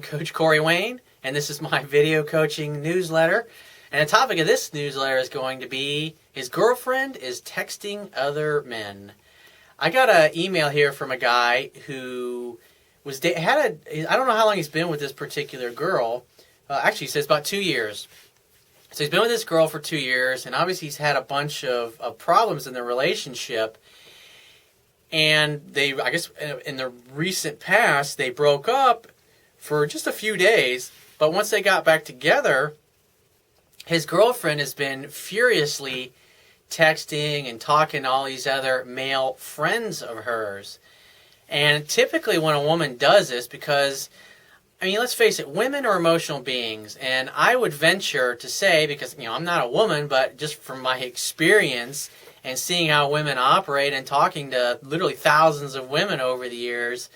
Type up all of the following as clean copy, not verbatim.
Coach Corey Wayne, and this is my video coaching newsletter. And the topic of this newsletter is going to be, his girlfriend is texting other men. I got an email here from a guy who I don't know how long he's been with this particular girl. Actually, he says about 2 years. So he's been with this girl for 2 years, and obviously he's had a bunch of problems in their relationship. And I guess in the recent past, they broke up for just a few days. But once they got back together, his girlfriend has been furiously texting and talking to all these other male friends of hers. And typically when a woman does this, because, I mean, let's face it, women are emotional beings. And I would venture to say, because, I'm not a woman, but just from my experience and seeing how women operate and talking to literally thousands of women over the years,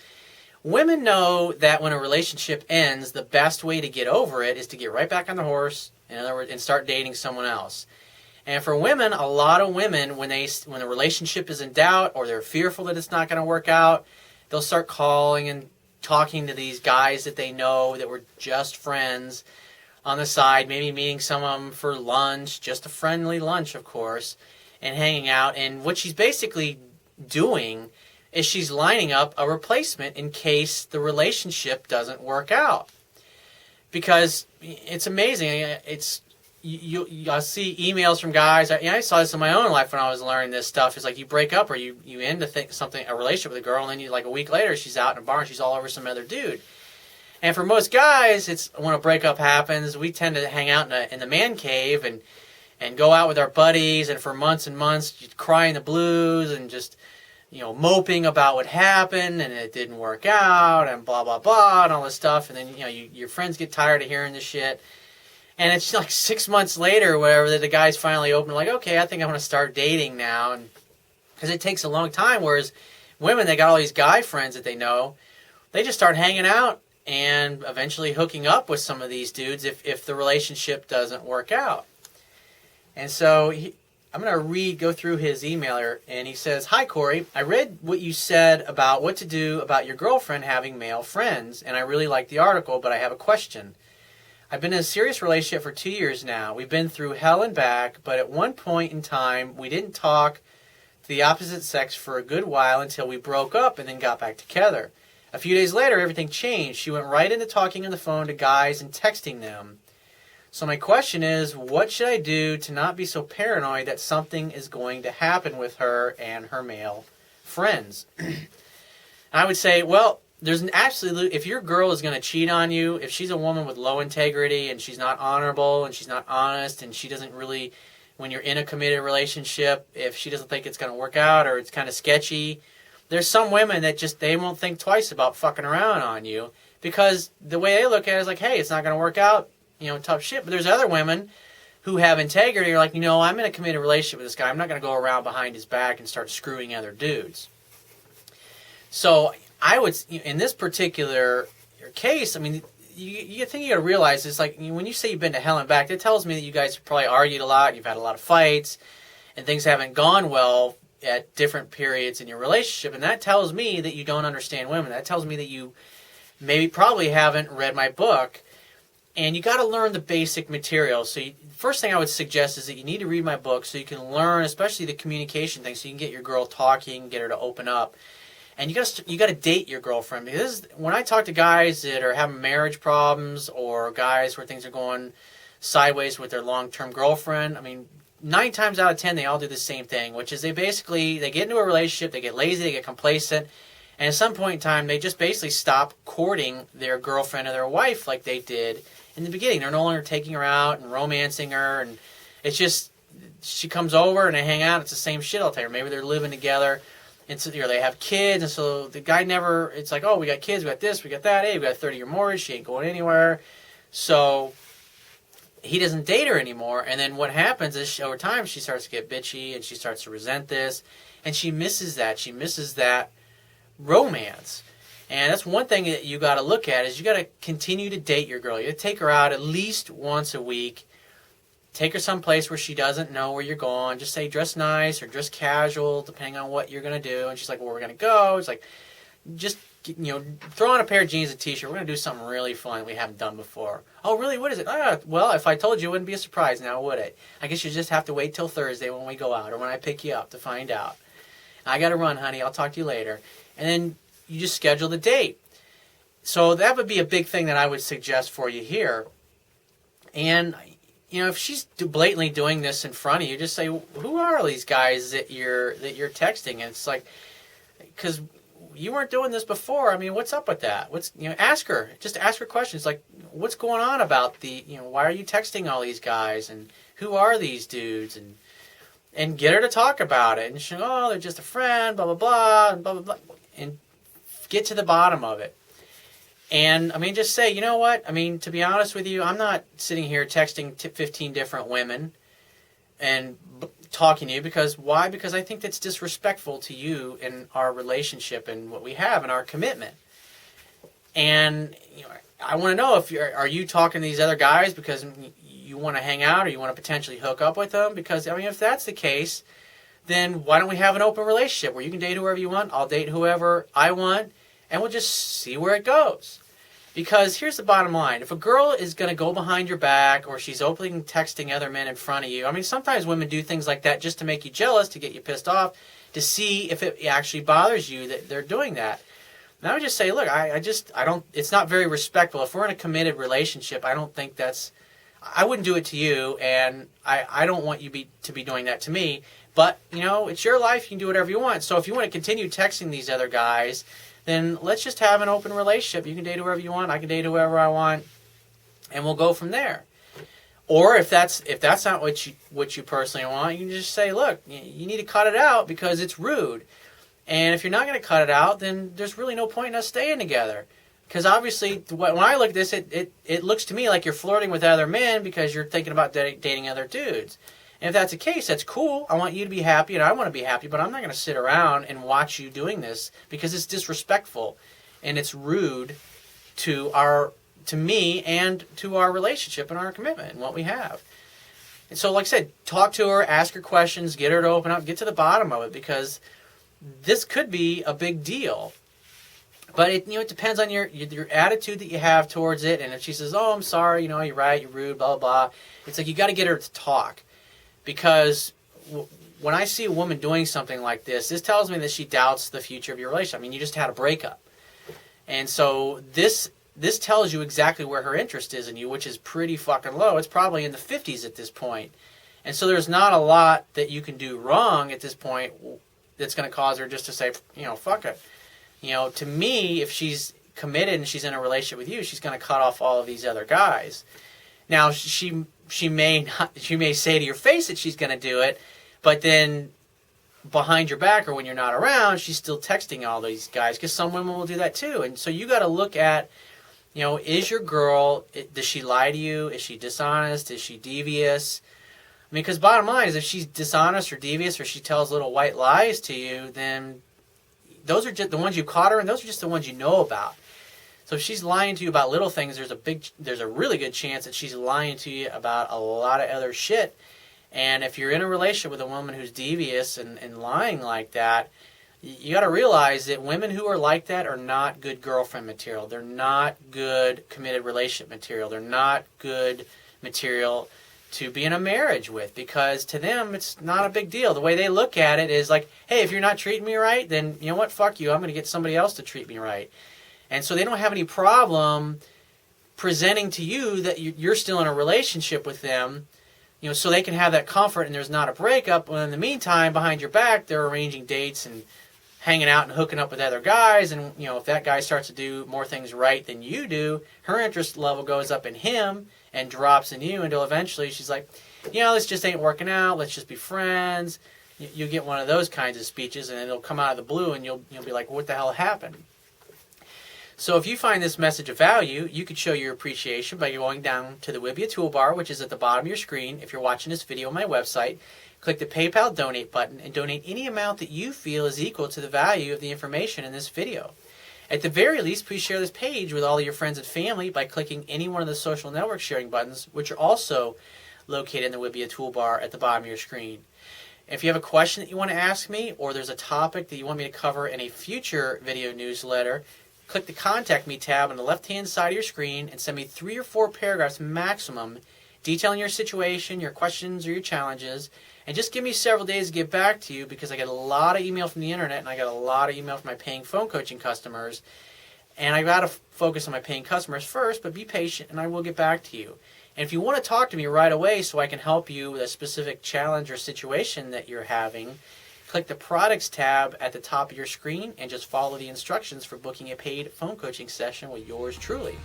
women know that when a relationship ends, the best way to get over it is to get right back on the horse, in other words, and start dating someone else. And for women, a lot of women, when the relationship is in doubt or they're fearful that it's not going to work out, they'll start calling and talking to these guys that they know that were just friends on the side, maybe meeting some of them for lunch, just a friendly lunch, of course, and hanging out. And what she's basically doing is she's lining up a replacement in case the relationship doesn't work out. Because it's amazing. I'll see emails from guys. I saw this in my own life when I was learning this stuff. It's like you break up or you end a relationship with a girl, and then like a week later she's out in a bar and she's all over some other dude. And for most guys, it's when a breakup happens, we tend to hang out in the man cave and go out with our buddies, and for months and months crying the blues and just moping about what happened and it didn't work out and blah blah blah and all this stuff. And then your friends get tired of hearing this shit. And it's like 6 months later, whatever, that the guy's finally open, like, okay, I think I'm going to start dating now. And because it takes a long time, whereas women, they got all these guy friends that they know, they just start hanging out and eventually hooking up with some of these dudes if the relationship doesn't work out. And so I'm going to go through his email here, and he says, "Hi, Corey. I read what you said about what to do about your girlfriend having male friends, and I really liked the article, but I have a question. I've been in a serious relationship for 2 years now. We've been through hell and back, but at one point in time, we didn't talk to the opposite sex for a good while until we broke up and then got back together. A few days later, everything changed. She went right into talking on the phone to guys and texting them. So my question is, what should I do to not be so paranoid that something is going to happen with her and her male friends?" I would say, well, there's an absolute, if your girl is going to cheat on you, if she's a woman with low integrity and she's not honorable and she's not honest and she doesn't really, when you're in a committed relationship, if she doesn't think it's going to work out or it's kind of sketchy, there's some women that just, they won't think twice about fucking around on you because the way they look at it is like, hey, it's not going to work out, tough shit. But there's other women who have integrity, are like, I'm in a committed relationship with this guy. I'm not going to go around behind his back and start screwing other dudes. So I would, in this particular case, I mean, you think you got to realize is like when you say you've been to hell and back, that tells me that you guys probably argued a lot, you've had a lot of fights, and things haven't gone well at different periods in your relationship, and that tells me that you don't understand women. That tells me that you probably haven't read my book, and you got to learn the basic material. So first thing I would suggest is that you need to read my book so you can learn, especially the communication thing, so you can get your girl talking, get her to open up. And you got to date your girlfriend, because when I talk to guys that are having marriage problems or guys where things are going sideways with their long-term girlfriend, I mean, 9 times out of 10 they all do the same thing, which is they get into a relationship, they get lazy, they get complacent, and at some point in time they just basically stop courting their girlfriend or their wife like they did in the beginning. They're no longer taking her out and romancing her, and it's just she comes over and they hang out. It's the same shit all the time. Maybe they're living together. And so they have kids, and so the guy never, it's like, oh, we got kids, we got this, we got that, hey, we got a 30-year mortgage, she ain't going anywhere. So he doesn't date her anymore, and then what happens is over time she starts to get bitchy, and she starts to resent this, and she misses that romance. And that's one thing that you got to look at is you got to continue to date your girl. You got to take her out at least once a week. Take her someplace where she doesn't know where you're going. Just say dress nice or dress casual, depending on what you're going to do. And she's like, well, we're going to go. It's like, just throw on a pair of jeans and a t-shirt. We're going to do something really fun we haven't done before. Oh, really? What is it? Well, if I told you, it wouldn't be a surprise now, would it? I guess you just have to wait till Thursday when we go out or when I pick you up to find out. I got to run, honey. I'll talk to you later. And then you just schedule the date. So that would be a big thing that I would suggest for you here. And, if she's blatantly doing this in front of you, just say, who are all these guys that you're texting? And it's like, because you weren't doing this before. I mean, what's up with that? Ask her. Just ask her questions like, what's going on about why are you texting all these guys? And who are these dudes? And get her to talk about it. And she'll, they're just a friend, blah, blah, blah, and blah, blah, blah. And get to the bottom of it. And, just say, you know what? To be honest with you, I'm not sitting here texting 15 different women and talking to you. Because why? Because I think that's disrespectful to you and our relationship and what we have and our commitment. And, I want to know are you talking to these other guys because you want to hang out or you want to potentially hook up with them? Because, if that's the case, then why don't we have an open relationship where you can date whoever you want, I'll date whoever I want, and we'll just see where it goes. Because here's the bottom line. If a girl is going to go behind your back or she's openly texting other men in front of you, sometimes women do things like that just to make you jealous, to get you pissed off, to see if it actually bothers you that they're doing that. And I would just say, look, I don't, it's not very respectful. If we're in a committed relationship, I don't think I wouldn't do it to you, and I don't want you to be doing that to me. But, it's your life. You can do whatever you want. So if you want to continue texting these other guys, then let's just have an open relationship. You can date whoever you want. I can date whoever I want, and we'll go from there. Or if that's not what you personally want, you can just say, look, you need to cut it out because it's rude. And if you're not going to cut it out, then there's really no point in us staying together. Because obviously, when I look at this, it looks to me like you're flirting with other men because you're thinking about dating other dudes. And if that's the case, that's cool. I want you to be happy, and I want to be happy, but I'm not going to sit around and watch you doing this because it's disrespectful and it's rude to me and to our relationship and our commitment and what we have. And so, like I said, talk to her, ask her questions, get her to open up, get to the bottom of it, because this could be a big deal. But it depends on your attitude that you have towards it. And if she says, "Oh, I'm sorry, you're right, you're rude, blah, blah, blah," it's like you got to get her to talk. Because when I see a woman doing something like this tells me that she doubts the future of your relationship. You just had a breakup. And so this tells you exactly where her interest is in you, which is pretty fucking low. It's probably in the 50s at this point. And so there's not a lot that you can do wrong at this point that's going to cause her just to say, fuck it. To me, if she's committed and she's in a relationship with you, she's going to cut off all of these other guys. Now, she may say to your face that she's going to do it, but then behind your back or when you're not around, she's still texting all these guys, because some women will do that too. And so you got to look at, is your girl, does she lie to you? Is she dishonest? Is she devious? Because bottom line is, if she's dishonest or devious or she tells little white lies to you, then those are just the ones you caught her, and those are just the ones you know about. So if she's lying to you about little things, there's a really good chance that she's lying to you about a lot of other shit. And if you're in a relationship with a woman who's devious and lying like that, you got to realize that women who are like that are not good girlfriend material. They're not good committed relationship material. They're not good material to be in a marriage with, because to them it's not a big deal. The way they look at it is like, hey, if you're not treating me right, then you know what, fuck you, I'm going to get somebody else to treat me right. And so they don't have any problem presenting to you that you're still in a relationship with them, so they can have that comfort and there's not a breakup. Well, in the meantime, behind your back, they're arranging dates and hanging out and hooking up with other guys. And, if that guy starts to do more things right than you do, her interest level goes up in him and drops in you until eventually she's like, this just ain't working out. Let's just be friends. You get one of those kinds of speeches, and it'll come out of the blue, and you'll be like, what the hell happened? So if you find this message of value, you could show your appreciation by going down to the Wibbia toolbar, which is at the bottom of your screen. If you're watching this video on my website, click the PayPal donate button and donate any amount that you feel is equal to the value of the information in this video. At the very least, please share this page with all of your friends and family by clicking any one of the social network sharing buttons, which are also located in the Wibbia toolbar at the bottom of your screen. If you have a question that you want to ask me, or there's a topic that you want me to cover in a future video newsletter, click the Contact Me tab on the left-hand side of your screen and send me 3 or 4 paragraphs maximum detailing your situation, your questions, or your challenges. And just give me several days to get back to you because I get a lot of email from the internet and I get a lot of email from my paying phone coaching customers. And I got to focus on my paying customers first, but be patient and I will get back to you. And if you want to talk to me right away so I can help you with a specific challenge or situation that you're having, click the Products tab at the top of your screen and just follow the instructions for booking a paid phone coaching session with yours truly.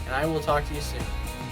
And I will talk to you soon.